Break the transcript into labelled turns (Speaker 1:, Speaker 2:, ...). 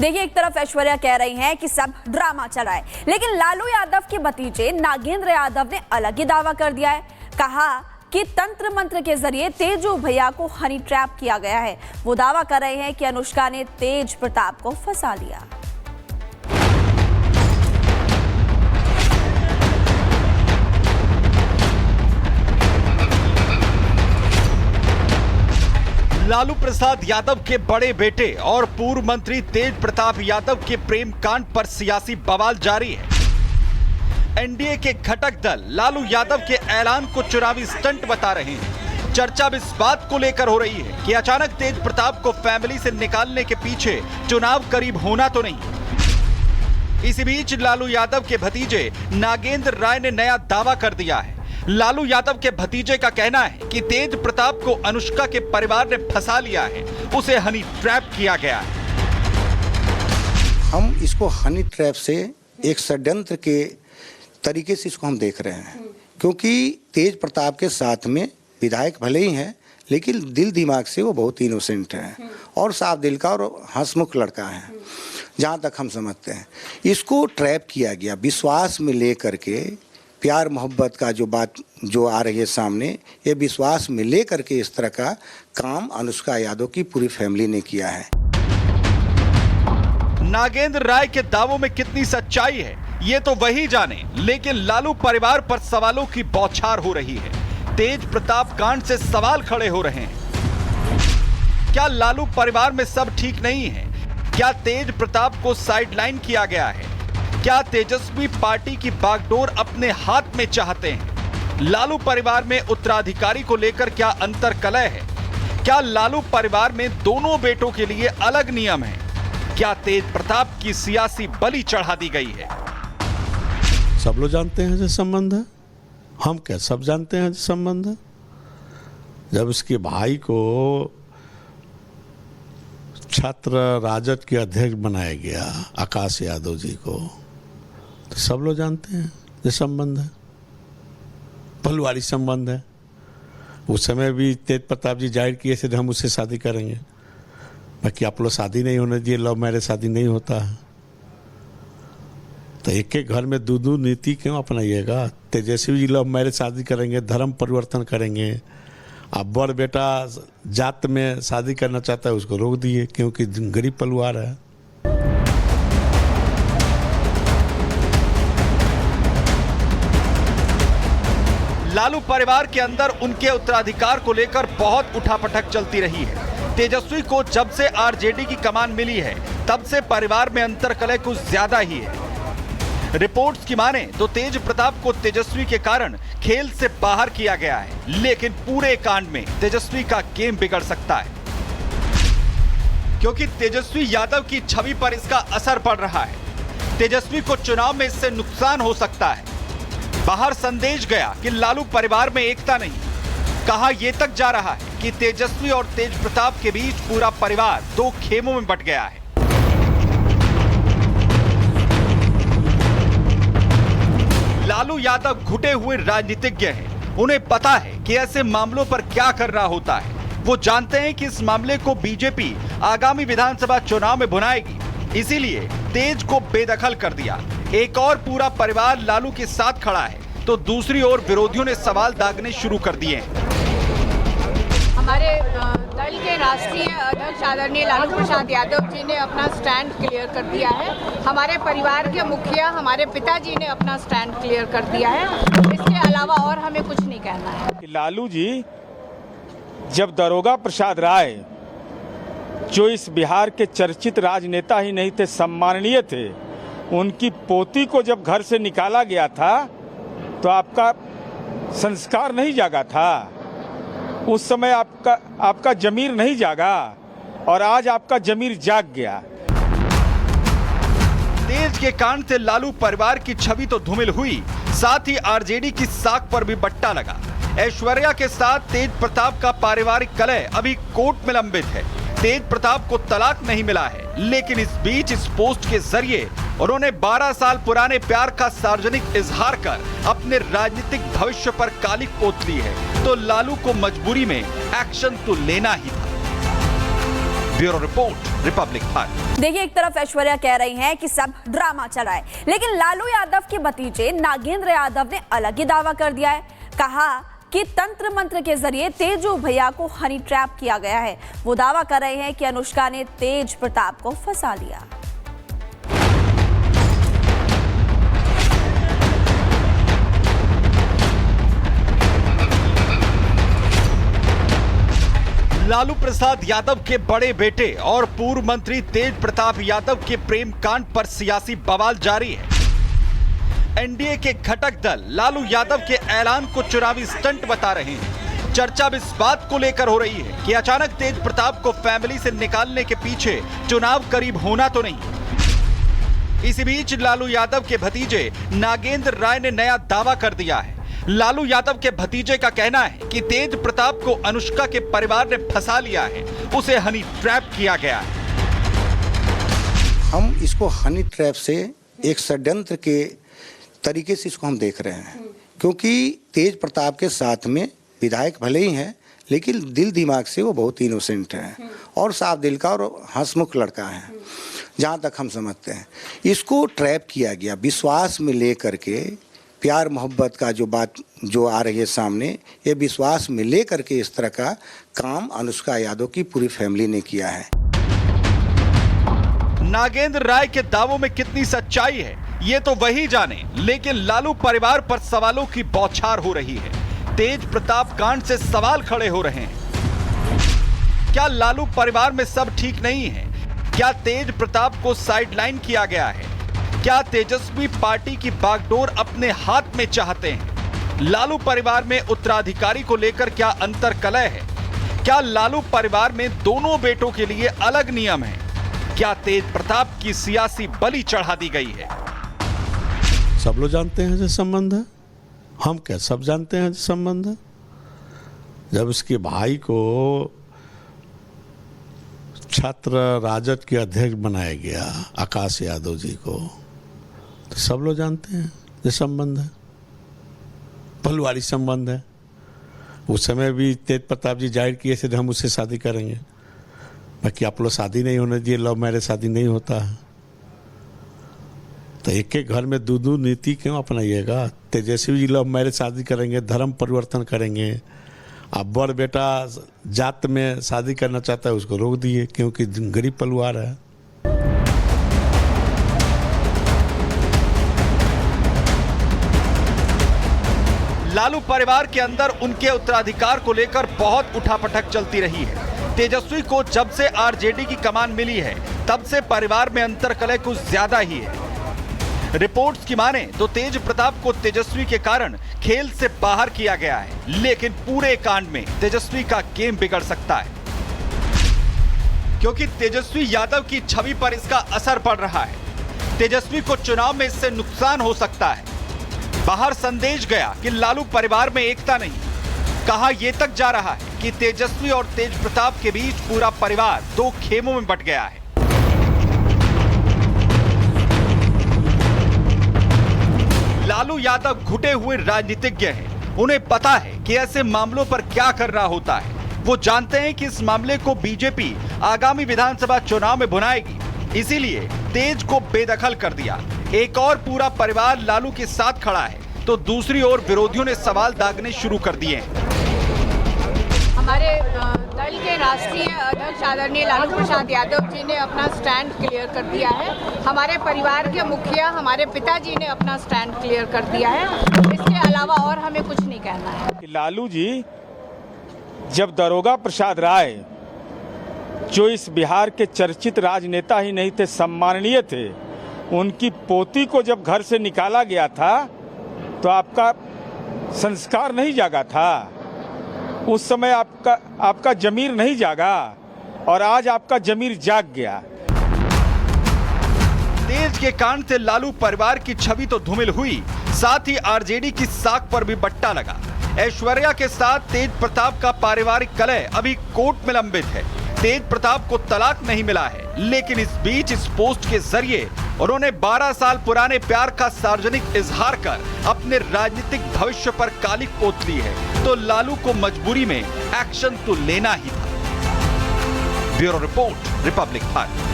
Speaker 1: देखिए, एक तरफ ऐश्वर्या कह रही हैं कि सब ड्रामा चल रहा है, लेकिन लालू यादव के भतीजे नागेंद्र यादव ने अलग ही दावा कर दिया है। कहा कि तंत्र मंत्र के जरिए तेजू भैया को हनी ट्रैप किया गया है। वो दावा कर रहे हैं कि अनुष्का ने तेज प्रताप को फंसा लिया।
Speaker 2: लालू प्रसाद यादव के बड़े बेटे और पूर्व मंत्री तेज प्रताप यादव के प्रेम कांड पर सियासी बवाल जारी है। एनडीए के घटक दल लालू यादव के ऐलान को चुनावी स्टंट बता रहे हैं। चर्चा इस बात को लेकर हो रही है कि अचानक तेज प्रताप को फैमिली से निकालने के पीछे चुनाव करीब होना तो नहीं। इसी बीच लालू यादव के भतीजे नागेंद्र राय ने नया दावा कर दिया है। लालू यादव के भतीजे का कहना है कि तेज प्रताप को अनुष्का के परिवार ने फंसा लिया है, उसे हनी ट्रैप किया गया है।
Speaker 3: हम इसको हनी ट्रैप से एक षड्यंत्र के तरीके से इसको हम देख रहे हैं, क्योंकि तेज प्रताप के साथ में विधायक भले ही हैं, लेकिन दिल दिमाग से वो बहुत इनोसेंट है और साफ दिल का और हंसमुख लड़का है, जहाँ तक हम समझते हैं। इसको ट्रैप किया गया विश्वास में लेकर के, प्यार मोहब्बत का जो बात जो आ रही है सामने, ये विश्वास में लेकर के इस तरह का काम अनुष्का यादव की पूरी फैमिली ने किया है।
Speaker 2: नागेंद्र राय के दावों में कितनी सच्चाई है ये तो वही जाने, लेकिन लालू परिवार पर सवालों की बौछार हो रही है। तेज प्रताप कांड से सवाल खड़े हो रहे हैं। क्या लालू परिवार में सब ठीक नहीं है? क्या तेज प्रताप को साइडलाइन किया गया है? क्या तेजस्वी पार्टी की बागडोर अपने हाथ में चाहते हैं? लालू परिवार में उत्तराधिकारी को लेकर क्या अंतर्कलह है? क्या लालू परिवार में दोनों बेटों के लिए अलग नियम है? क्या तेज प्रताप की सियासी बलि चढ़ा दी गई है?
Speaker 4: सब लोग जानते हैं जो संबंध है, हम क्या सब जानते हैं जो संबंध है। जब उसके भाई को छात्र राजद के अध्यक्ष बनाया गया, आकाश यादव जी को, तो सब लोग जानते हैं ये संबंध है, परिवारिक संबंध है। उस समय भी तेज प्रताप जी जाहिर किए थे हम उससे शादी करेंगे, बाकी आप लोग शादी नहीं होने दिए, लव मैरिज शादी नहीं होता है। तो एक एक घर में दो नीति क्यों अपनाइएगा? तेजस्वी जी लव मैरिज शादी करेंगे, धर्म परिवर्तन करेंगे। अब बड़ बेटा जात में शादी करना चाहता है, उसको रोक दिए क्योंकि गरीब परिवार है।
Speaker 2: लालू परिवार के अंदर उनके उत्तराधिकार को लेकर बहुत उठापटक चलती रही है। तेजस्वी को जब से आरजेडी की कमान मिली है, तब से परिवार में अंतर्कलह कुछ ज्यादा ही है। रिपोर्ट्स की माने तो तेज प्रताप को तेजस्वी के कारण खेल से बाहर किया गया है, लेकिन पूरे कांड में तेजस्वी का गेम बिगड़ सकता है, क्योंकि तेजस्वी यादव की छवि पर इसका असर पड़ रहा है। तेजस्वी को चुनाव में इससे नुकसान हो सकता है। बाहर संदेश गया कि लालू परिवार में एकता नहीं। कहा यह तक जा रहा है कि तेजस्वी और तेज प्रताप के बीच पूरा परिवार दो खेमों में बंट गया है। लालू यादव घुटे हुए राजनीतिज्ञ हैं। उन्हें पता है कि ऐसे मामलों पर क्या करना होता है। वो जानते हैं कि इस मामले को बीजेपी आगामी विधानसभा चुनाव में भुनाएगी, इसीलिए तेज को बेदखल कर दिया। एक और पूरा परिवार लालू के साथ खड़ा है, तो दूसरी ओर विरोधियों ने सवाल दागने शुरू कर दिए हैं।
Speaker 5: हमारे दल के राष्ट्रीय अध्यक्ष आदरणीय लालू प्रसाद यादव जी ने अपना स्टैंड क्लियर कर दिया है। हमारे परिवार के मुखिया हमारे पिताजी ने अपना स्टैंड क्लियर कर दिया है। इसके अलावा और हमें कुछ नहीं कहना है।
Speaker 6: लालू जी जब दरोगा प्रसाद राय, जो इस बिहार के चर्चित राजनेता ही नहीं थे, सम्माननीय थे, उनकी पोती को जब घर से निकाला गया था तो आपका संस्कार नहीं जागा था। उस समय आपका जमीर नहीं जागा और आज आपका जमीर जाग गया।
Speaker 2: तेज के कांड से लालू परिवार की छवि तो धूमिल हुई, साथ ही आरजेडी की साख पर भी बट्टा लगा। ऐश्वर्या के साथ तेज प्रताप का पारिवारिक कलह अभी कोर्ट में लंबित है। तेज प्रताप को तलाक नहीं मिला है, लेकिन इस बीच इस पोस्ट के जरिए उन्होंने 12 साल पुराने प्यार का सार्वजनिक इजहार कर अपने राजनीतिक भविष्य पर कालिक पोत ली है। तो लालू को मजबूरी में एक्शन तो लेना ही था। Bureau report. रिपब्लिक भारत।
Speaker 1: देखिए, एक तरफ ऐश्वर्या कह रही हैं कि सब ड्रामा चल रहा है, लेकिन लालू यादव के भतीजे नागेंद्र यादव ने अलग ही दावा कर दिया है। कहा कि तंत्र मंत्र के जरिए तेजू भैया को हनी ट्रैप किया गया है। वो दावा कर रहे हैं कि अनुष्का ने तेज प्रताप को फंसा लिया।
Speaker 2: लालू प्रसाद यादव के बड़े बेटे और पूर्व मंत्री तेज प्रताप यादव के प्रेम कांड पर सियासी बवाल जारी है। एनडीए के घटक दल लालू यादव के ऐलान को चुनावी स्टंट बता रहे हैं। चर्चा इस बात को लेकर हो रही है कि अचानक तेज प्रताप को फैमिली से निकालने के पीछे चुनाव करीब होना तो नहीं। इसी बीच लालू यादव के भतीजे नागेंद्र राय ने नया दावा कर दिया है। लालू यादव के भतीजे का कहना है कि तेज प्रताप को अनुष्का के परिवार ने फंसा लिया है, उसे हनी ट्रैप किया गया है।
Speaker 3: हम इसको हनी ट्रैप से एक षड्यंत्र के तरीके से इसको हम देख रहे हैं, क्योंकि तेज प्रताप के साथ में विधायक भले ही हैं, लेकिन दिल दिमाग से वो बहुत इनोसेंट है और साफ दिल का और हंसमुख लड़का है, जहाँ तक हम समझते हैं। इसको ट्रैप किया गया विश्वास में ले करके, प्यार मोहब्बत का जो बात जो आ रही है सामने, ये विश्वास में ले करके इस तरह का काम अनुष्का यादव की पूरी फैमिली ने किया है।
Speaker 2: नागेंद्र राय के दावों में कितनी सच्चाई है ये तो वही जाने, लेकिन लालू परिवार पर सवालों की बौछार हो रही है। तेज प्रताप कांड से सवाल खड़े हो रहे हैं। क्या लालू परिवार में सब ठीक नहीं है? क्या तेज प्रताप को साइडलाइन किया गया है? क्या तेजस्वी पार्टी की बागडोर अपने हाथ में चाहते हैं? लालू परिवार में उत्तराधिकारी को लेकर क्या अंतर्कलह है? क्या लालू परिवार में दोनों बेटों के लिए अलग नियम है? क्या तेज प्रताप की सियासी बलि चढ़ा दी गई है?
Speaker 4: सब लोग जानते हैं जो संबंध है। हम क्या सब जानते हैं जो संबंध है। जब उसके भाई को छात्र राजद के अध्यक्ष बनाया गया, आकाश यादव जी को, तो सब लोग जानते हैं ये संबंध है, परिवारिक संबंध है। उस समय भी तेज प्रताप जी जाहिर किए थे हम उससे शादी करेंगे, बाकी आप लोग शादी नहीं होने दिए, लव मैरिज शादी नहीं होता है। तो एक एक घर में दो नीति क्यों अपनाइएगा? तेजस्वी जी लव मैरिज शादी करेंगे, धर्म परिवर्तन करेंगे। अब बड़ बेटा जात में शादी करना चाहता है, उसको रोक दिए क्योंकि गरीब परिवार है।
Speaker 2: लालू परिवार के अंदर उनके उत्तराधिकार को लेकर बहुत उठापटक चलती रही है। तेजस्वी को जब से आरजेडी की कमान मिली है, तब से परिवार में अंतर्कलह कुछ ज्यादा ही है। रिपोर्ट्स की माने तो तेज प्रताप को तेजस्वी के कारण खेल से बाहर किया गया है, लेकिन पूरे कांड में तेजस्वी का गेम बिगड़ सकता है, क्योंकि तेजस्वी यादव की छवि पर इसका असर पड़ रहा है। तेजस्वी को चुनाव में इससे नुकसान हो सकता है। बाहर संदेश गया कि लालू परिवार में एकता नहीं। कहा यह तक जा रहा है कि तेजस्वी और तेज प्रताप के बीच पूरा परिवार दो खेमों में बंट गया है। लालू यादव घुटे हुए राजनीतिज्ञ हैं। उन्हें पता है कि ऐसे मामलों पर क्या करना होता है। वो जानते हैं कि इस मामले को बीजेपी आगामी विधानसभा चुनाव में भुनाएगी, इसीलिए तेज को बेदखल कर दिया। एक और पूरा परिवार लालू के साथ खड़ा है, तो दूसरी ओर विरोधियों ने सवाल दागने शुरू कर दिए हैं।
Speaker 5: हमारे दल के राष्ट्रीय अध्यक्ष आदरणीय लालू प्रसाद यादव जी ने अपना स्टैंड क्लियर कर दिया है। हमारे परिवार के मुखिया हमारे पिताजी ने अपना स्टैंड क्लियर कर दिया है। इसके अलावा और हमें कुछ नहीं कहना है।
Speaker 6: लालू जी जब दरोगा प्रसाद राय, जो इस बिहार के चर्चित राजनेता ही नहीं थे, सम्माननीय थे, उनकी पोती को जब घर से निकाला गया था तो आपका संस्कार नहीं जागा था। उस समय आपका जमीर नहीं जागा और आज आपका जमीर जाग गया।
Speaker 2: तेज के कांड से लालू परिवार की छवि तो धूमिल हुई, साथ ही आरजेडी की साख पर भी बट्टा लगा। ऐश्वर्या के साथ तेज प्रताप का पारिवारिक कलह अभी कोर्ट में लंबित है। तेज प्रताप को तलाक नहीं मिला है, लेकिन इस बीच इस पोस्ट के जरिए उन्होंने 12 साल पुराने प्यार का सार्वजनिक इजहार कर अपने राजनीतिक भविष्य पर कालिक पोत ली है। तो लालू को मजबूरी में एक्शन तो लेना ही था। Bureau report. रिपब्लिक भारत।